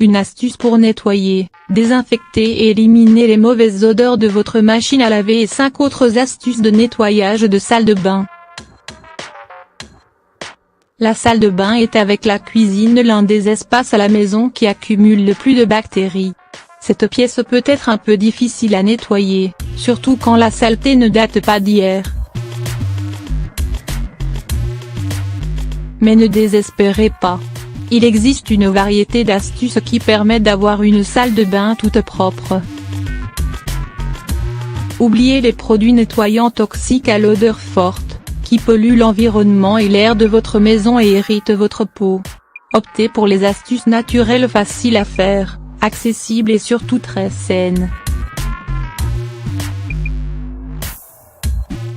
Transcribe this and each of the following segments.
Une astuce pour nettoyer, désinfecter et éliminer les mauvaises odeurs de votre machine à laver et 5 autres astuces de nettoyage de salle de bain. La salle de bain est avec la cuisine l'un des espaces à la maison qui accumule le plus de bactéries. Cette pièce peut être un peu difficile à nettoyer, surtout quand la saleté ne date pas d'hier. Mais ne désespérez pas. Il existe une variété d'astuces qui permettent d'avoir une salle de bain toute propre. Oubliez les produits nettoyants toxiques à l'odeur forte, qui polluent l'environnement et l'air de votre maison et irritent votre peau. Optez pour les astuces naturelles faciles à faire, accessibles et surtout très saines.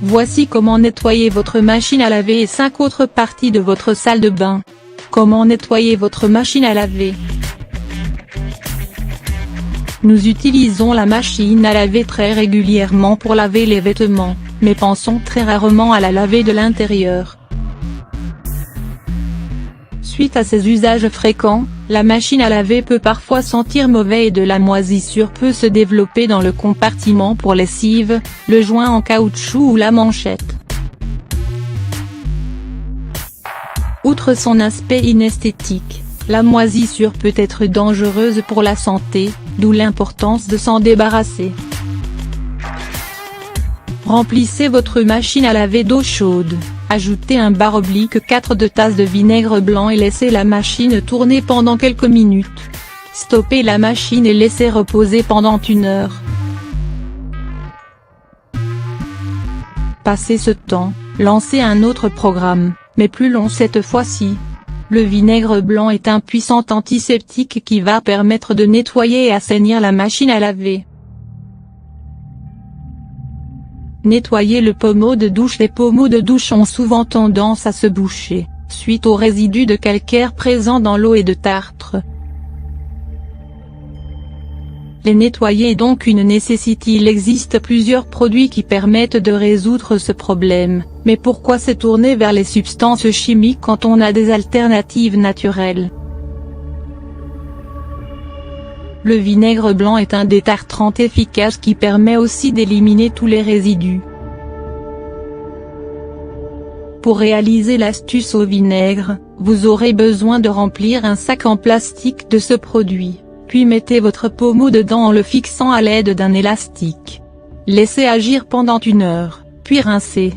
Voici comment nettoyer votre machine à laver et 5 autres parties de votre salle de bain. Comment nettoyer votre machine à laver? Nous utilisons la machine à laver très régulièrement pour laver les vêtements, mais pensons très rarement à la laver de l'intérieur. Suite à ces usages fréquents, la machine à laver peut parfois sentir mauvais et de la moisissure peut se développer dans le compartiment pour lessive, le joint en caoutchouc ou la manchette. Outre son aspect inesthétique, la moisissure peut être dangereuse pour la santé, d'où l'importance de s'en débarrasser. Remplissez votre machine à laver d'eau chaude, ajoutez un bar oblique 4 tasses de vinaigre blanc et laissez la machine tourner pendant quelques minutes. Stoppez la machine et laissez reposer pendant 1 heure. Passé ce temps, lancez un autre programme, mais plus long cette fois-ci. Le vinaigre blanc est un puissant antiseptique qui va permettre de nettoyer et assainir la machine à laver. Nettoyez le pommeau de douche. Les pommeaux de douche ont souvent tendance à se boucher, suite aux résidus de calcaire présents dans l'eau et de tartre. Les nettoyer est donc une nécessité. Il existe plusieurs produits qui permettent de résoudre ce problème, mais pourquoi se tourner vers les substances chimiques quand on a des alternatives naturelles? Le vinaigre blanc est un détartrant efficace qui permet aussi d'éliminer tous les résidus. Pour réaliser l'astuce au vinaigre, vous aurez besoin de remplir un sac en plastique de ce produit. Puis mettez votre pommeau dedans en le fixant à l'aide d'un élastique. Laissez agir pendant 1 heure, puis rincez.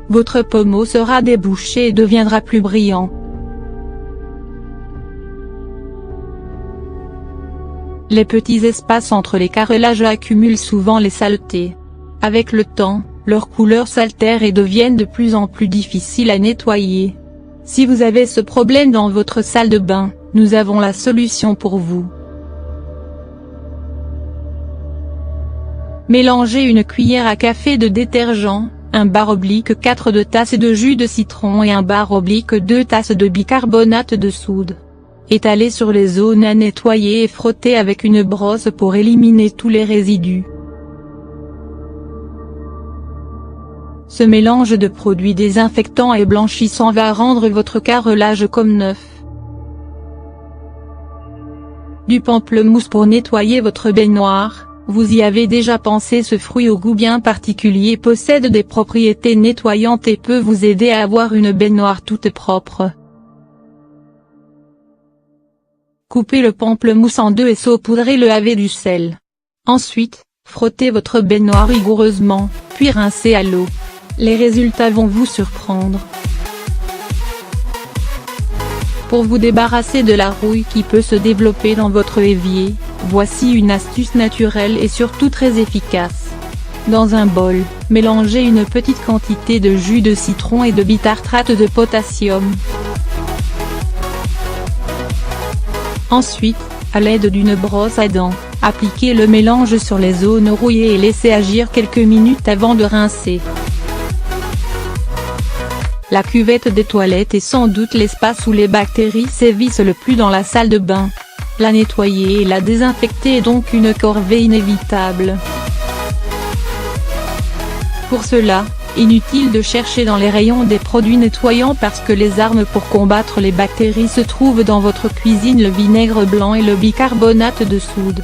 Votre pommeau sera débouché et deviendra plus brillant. Les petits espaces entre les carrelages accumulent souvent les saletés. Avec le temps, leurs couleurs s'altèrent et deviennent de plus en plus difficiles à nettoyer. Si vous avez ce problème dans votre salle de bain, nous avons la solution pour vous. Mélangez une cuillère à café de détergent, un bar oblique 4 tasses de jus de citron et un bar oblique 2 tasses de bicarbonate de soude. Étalez sur les zones à nettoyer et frottez avec une brosse pour éliminer tous les résidus. Ce mélange de produits désinfectants et blanchissants va rendre votre carrelage comme neuf. Du pamplemousse pour nettoyer votre baignoire. Vous y avez déjà pensé? Ce fruit au goût bien particulier possède des propriétés nettoyantes et peut vous aider à avoir une baignoire toute propre. Coupez le pamplemousse en 2 et saupoudrez-le avec du sel. Ensuite, frottez votre baignoire rigoureusement, puis rincez à l'eau. Les résultats vont vous surprendre. Pour vous débarrasser de la rouille qui peut se développer dans votre évier, voici une astuce naturelle et surtout très efficace. Dans un bol, mélangez une petite quantité de jus de citron et de bitartrate de potassium. Ensuite, à l'aide d'une brosse à dents, appliquez le mélange sur les zones rouillées et laissez agir quelques minutes avant de rincer. La cuvette des toilettes est sans doute l'espace où les bactéries sévissent le plus dans la salle de bain. La nettoyer et la désinfecter est donc une corvée inévitable. Pour cela, Inutile de chercher dans les rayons des produits nettoyants parce que les armes pour combattre les bactéries se trouvent dans votre cuisine: le vinaigre blanc et le bicarbonate de soude.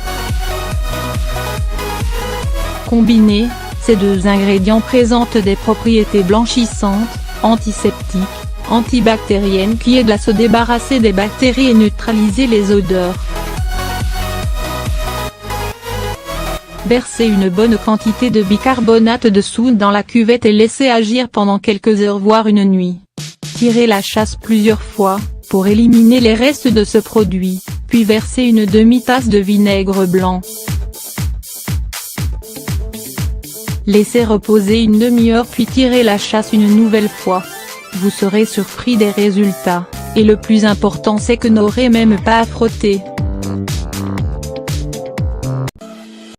Combinés, ces deux ingrédients présentent des propriétés blanchissantes, antiseptiques, antibactériennes qui aident à se débarrasser des bactéries et neutraliser les odeurs. Versez une bonne quantité de bicarbonate de soude dans la cuvette et laissez agir pendant quelques heures voire une nuit. Tirez la chasse plusieurs fois, pour éliminer les restes de ce produit, puis versez une demi-tasse de vinaigre blanc. Laissez reposer une demi-heure puis tirez la chasse une nouvelle fois. Vous serez surpris des résultats, et le plus important c'est que n'aurez même pas à frotter.